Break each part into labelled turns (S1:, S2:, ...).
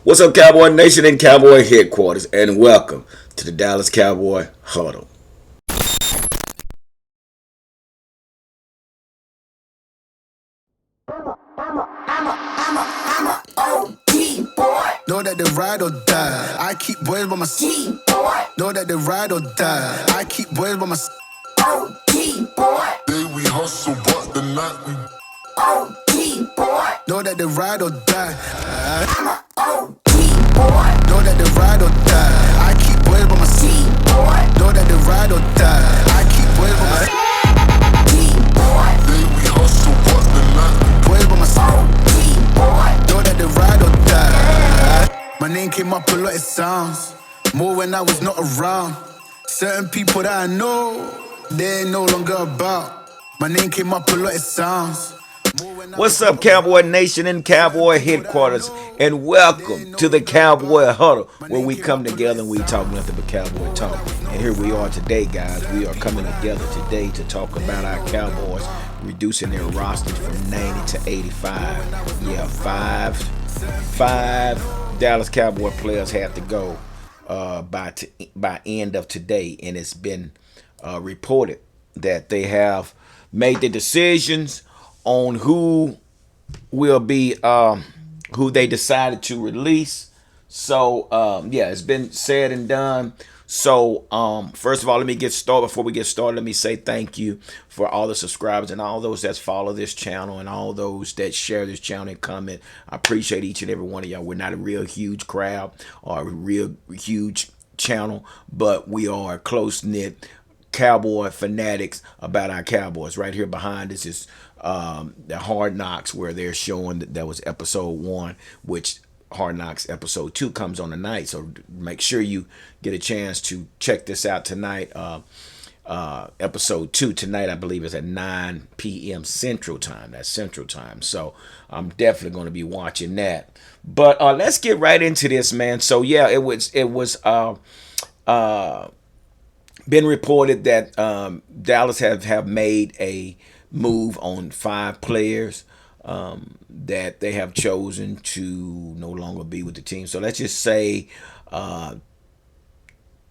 S1: What's up, Cowboy Nation and Cowboy Headquarters, and welcome to the Dallas Cowboy Huddle.
S2: OG boy. Know that they ride or die. I keep boys by my side. Know that they ride or die. I keep boys by my side. OG boy. Day we hustle, but the night we OG boy. Know that they ride or die. I'm a OG boy. Know that they ride or die. I keep boys by my side. Know that they ride or die. I keep boys by my side. Day we hustle, but the night we boys by my side. Know that they ride or die. My name came up a lot, it sounds more when I was not around. Certain people that I know, they ain't no longer about. My name came up a lot, it sounds.
S1: What's up, Cowboy Nation and Cowboy Headquarters, and welcome to the Cowboy Huddle, where we come together and we talk nothing but Cowboy talk. And here we are today, guys. We are coming together today to talk about our Cowboys reducing their rosters from 90 to 85. Yeah, five Dallas Cowboy players have to go by end of today, and it's been reported that they have made the decisions on who will be who they decided to release. So yeah, it's been said and done. So first of all, let me get started. Before we get started, let me say thank you for all the subscribers and all those that follow this channel and all those that share this channel and comment. I appreciate each and every one of y'all. We're not a real huge crowd or a real huge channel, but we are a close-knit Cowboy fanatics about our Cowboys. Right here behind us is the Hard Knocks, where they're showing that was episode 1, which Hard Knocks episode 2 comes on tonight. So make sure you get a chance to check this out tonight. Episode 2 tonight, I believe, is at 9 p.m. Central Time. That's Central Time. So I'm definitely going to be watching that. But let's get right into this, man. So yeah, it was been reported that Dallas have made a move on 5 players that they have chosen to no longer be with the team. So let's just say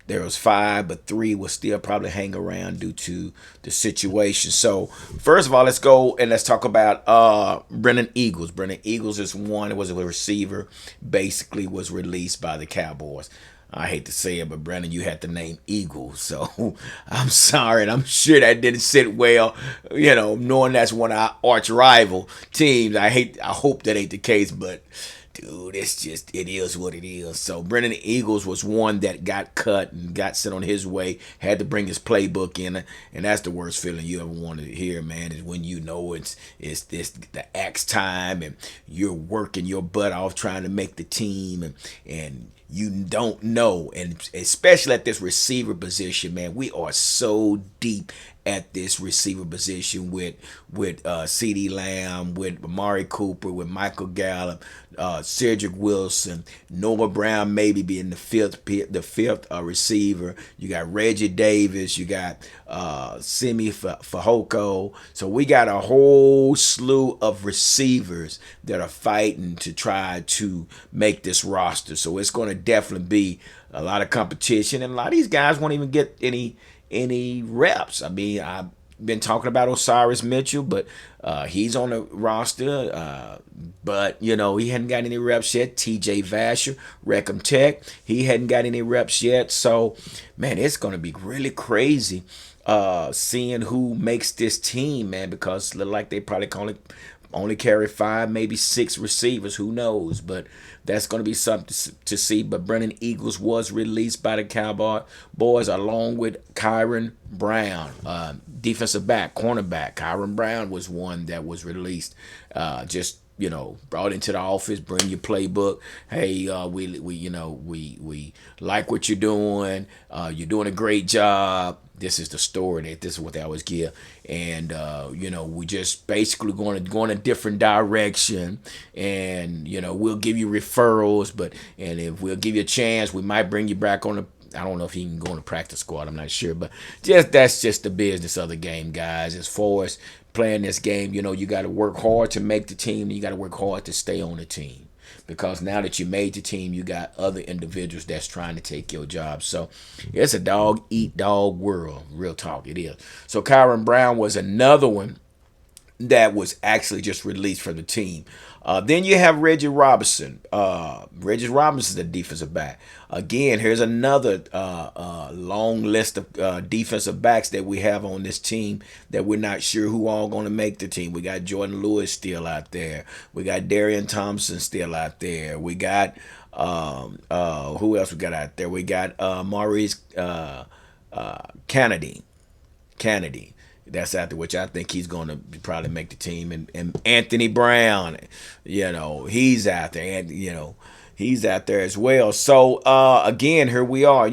S1: there was 5, but 3 will still probably hang around due to the situation. So first of all, let's go and let's talk about Brennan Eagles. Brennan Eagles is one. It was a receiver, basically was released by the Cowboys. I hate to say it, but Brandon, you had the name Eagles, so I'm sorry, and I'm sure that didn't sit well. You know, knowing that's one of our arch rival teams. I hope that ain't the case, but dude, it is what it is. So Brennan Eagles was one that got cut and got sent on his way. Had to bring his playbook in, and that's the worst feeling you ever wanted to hear, man. Is when you know it's the axe time, and you're working your butt off trying to make the team, and you don't know, and especially at this receiver position, man, we are so deep at this receiver position with C.D. Lamb, with Amari Cooper, with Michael Gallup, Cedric Wilson, Noah Brown maybe being the fifth receiver. You got Reggie Davis, you got Simi Fehoko. So we got a whole slew of receivers that are fighting to try to make this roster. So it's going to definitely be a lot of competition, and a lot of these guys won't even get any reps. I mean, I've been talking about Osiris Mitchell, but he's on the roster. But, you know, he hadn't got any reps yet. TJ Vasher, Reckham Tech, he hadn't got any reps yet. So, man, it's going to be really crazy seeing who makes this team, man, because it look like they probably only carry 5, maybe 6 receivers. Who knows? But that's going to be something to see. But Brennan Eagles was released by the Cowboys along with Kyron Brown, defensive back, cornerback. Kyron Brown was one that was released. Just, you know, brought into the office, bring your playbook. Hey, we like what you're doing. You're doing a great job. This is the story. This is what they always give. And, we just basically going a different direction. And, we'll give you referrals. And if we'll give you a chance, we might bring you back on the, I don't know if he can go on the practice squad. I'm not sure. But that's just the business of the game, guys. As far as playing this game, you got to work hard to make the team. And you got to work hard to stay on the team. because now that you made the team, you got other individuals that's trying to take your job. So it's a dog eat dog world. Real talk, it is. So Kyron Brown was another one that was actually just released from the team. Then you have Reggie Robinson. Reggie Robinson is a defensive back. Again, here's another long list of defensive backs that we have on this team that we're not sure who all going to make the team. We got Jordan Lewis still out there. We got Darian Thompson still out there. We got who else we got out there? We got Maurice Kennedy. Kennedy. That's after which I think he's going to probably make the team. And Anthony Brown, he's out there. And, he's out there as well. So, again, here we are.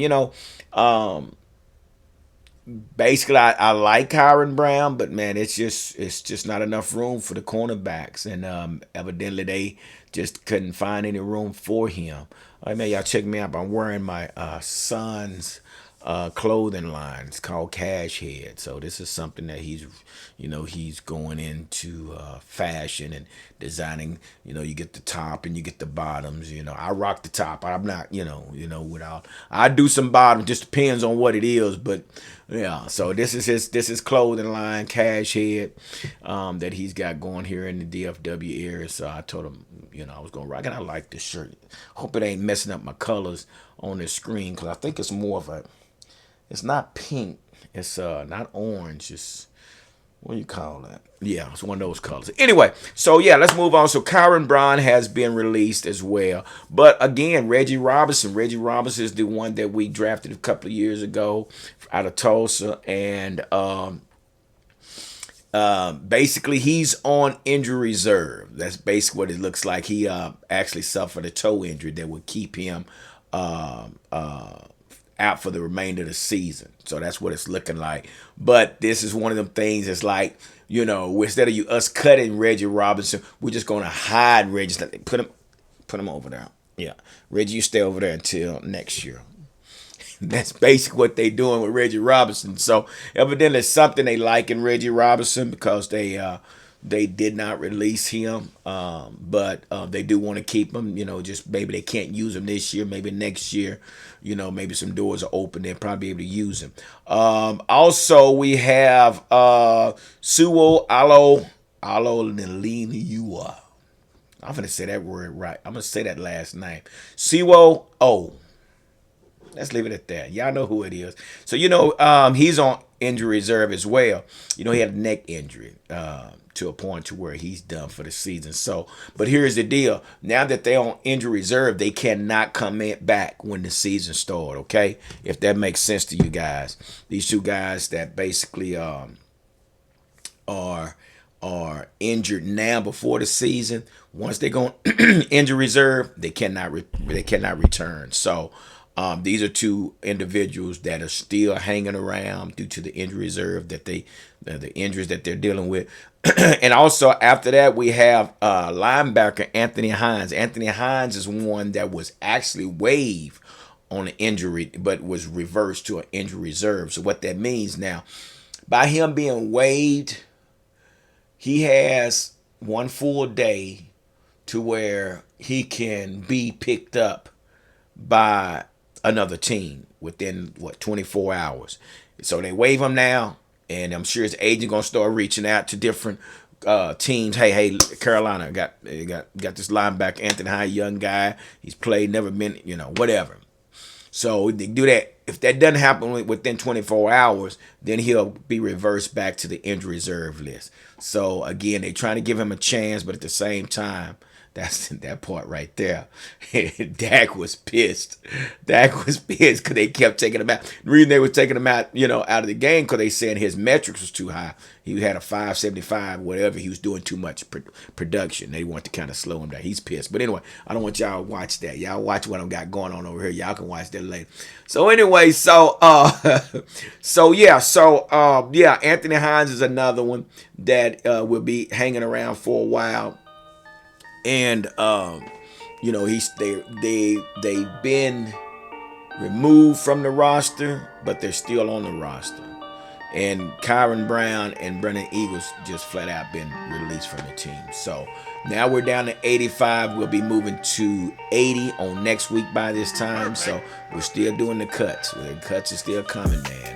S1: Basically, I like Kyron Brown, but, man, it's just not enough room for the cornerbacks. And evidently they just couldn't find any room for him. All right, man, y'all check me out. I'm wearing my son's clothing line. It's called Cash Head. So this is something that he's going into fashion and designing. You get the top and you get the bottoms. I rock the top. I'm not, without. I do some bottom. Just depends on what it is. But yeah. So this is his clothing line, Cash Head, that he's got going here in the DFW area. So I told him, I was gonna rock, and I like this shirt. Hope it ain't messing up my colors on the screen, because I think it's more of a. It's not pink. It's not orange. It's, what do you call that? Yeah, it's one of those colors. Anyway, so yeah, let's move on. So Kyron Brown has been released as well. But again, Reggie Robinson. Reggie Robinson is the one that we drafted a couple of years ago out of Tulsa. And basically he's on injury reserve. That's basically what it looks like. He actually suffered a toe injury that would keep him out for the remainder of the season. So that's what it's looking like. But this is one of them things that's like, instead of us cutting Reggie Robinson, we're just going to hide Reggie. Put him over there. Yeah. Reggie, you stay over there until next year. That's basically what they doing with Reggie Robinson. So evidently it's something they like in Reggie Robinson, because they did not release him, but they do want to keep him. Just maybe they can't use him this year. Maybe next year, maybe some doors are open. They'll probably be able to use him. Also, we have Suo Aloliniua. I'm going to say that word right. I'm going to say that last name. Suo O. Let's leave it at that. Y'all know who it is. So, he's on injury reserve as well. He had a neck injury to a point to where he's done for the season. So, but here's the deal. Now that they're on injury reserve, they cannot come back when the season starts, okay? If that makes sense to you guys. These two guys that basically are injured now before the season, once they go on injury reserve, they cannot return. So, these are two individuals that are still hanging around due to the injury reserve the injuries that they're dealing with. And also after that, we have linebacker Anthony Hines. Anthony Hines is one that was actually waived on an injury, but was reversed to an injury reserve. So what that means now, by him being waived, he has one full day to where he can be picked up by another team within 24 hours. So they waive him now, and I'm sure his agent gonna start reaching out to different teams. Hey, Carolina got this linebacker Anthony High, young guy. He's played, never been, whatever. So they do that. If that doesn't happen within 24 hours, then he'll be reversed back to the injury reserve list. So again, they're trying to give him a chance, but at the same time, that's that part right there. Dak was pissed. Dak was pissed because they kept taking him out. The reason they were taking him out, out of the game, because they said his metrics was too high. He had a 575, whatever. He was doing too much production. They wanted to kind of slow him down. He's pissed. But anyway, I don't want y'all to watch that. Y'all watch what I've got going on over here. Y'all can watch that later. So anyway, Anthony Hines is another one that will be hanging around for a while. And they've been removed from the roster, but they're still on the roster. And Kyron Brown and Brennan Eagles just flat out been released from the team. So now we're down to 85. We'll be moving to 80 on next week by this time. So we're still doing the cuts. The cuts are still coming, man.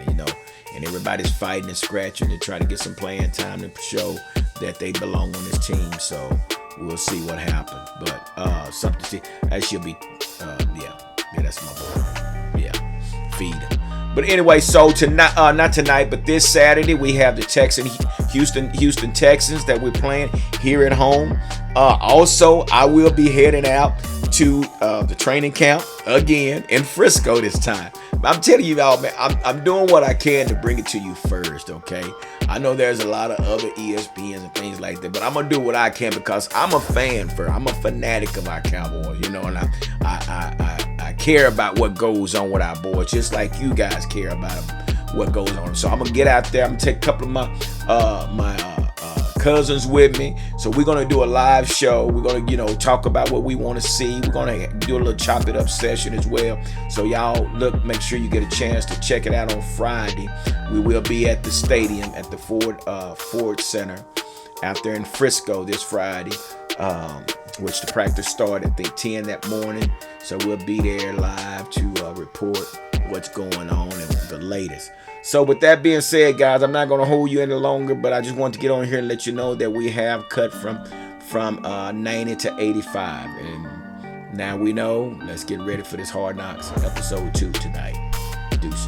S1: And everybody's fighting and scratching to try to get some playing time to show that they belong on this team. So we'll see what happens. But something to see. That should be, yeah, that's my boy. Yeah, feed him. But anyway, so tonight, not tonight, but this Saturday we have the Houston Texans that we're playing here at home. Also, I will be heading out to the training camp again in Frisco this time. I'm telling you all, man, I'm doing what I can to bring it to you first, okay? I know there's a lot of other ESPNs and things like that, but I'm gonna do what I can because I'm a fan I'm a fanatic of our Cowboys, and I care about what goes on with our boys, just like you guys care about what goes on. So I'm gonna get out there. I'm gonna take a couple of my cousins with me. So we're gonna do a live show. We're gonna, talk about what we want to see. We're gonna do a little chop it up session as well. So y'all make sure you get a chance to check it out on Friday. We will be at the stadium at the Ford Center out there in Frisco this Friday. Which the practice started at 10 that morning. So we'll be there live to report what's going on and the latest. So with that being said, guys, I'm not going to hold you any longer, but I just want to get on here and let you know that we have cut from 90 to 85. And now we know. Let's get ready for this Hard Knocks episode 2 tonight. Deuces.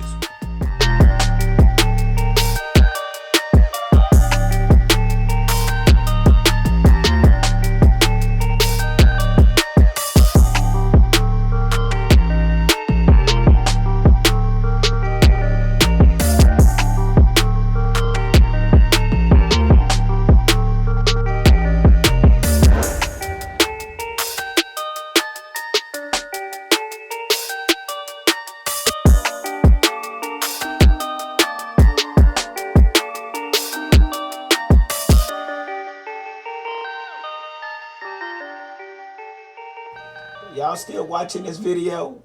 S1: Y'all still watching this video?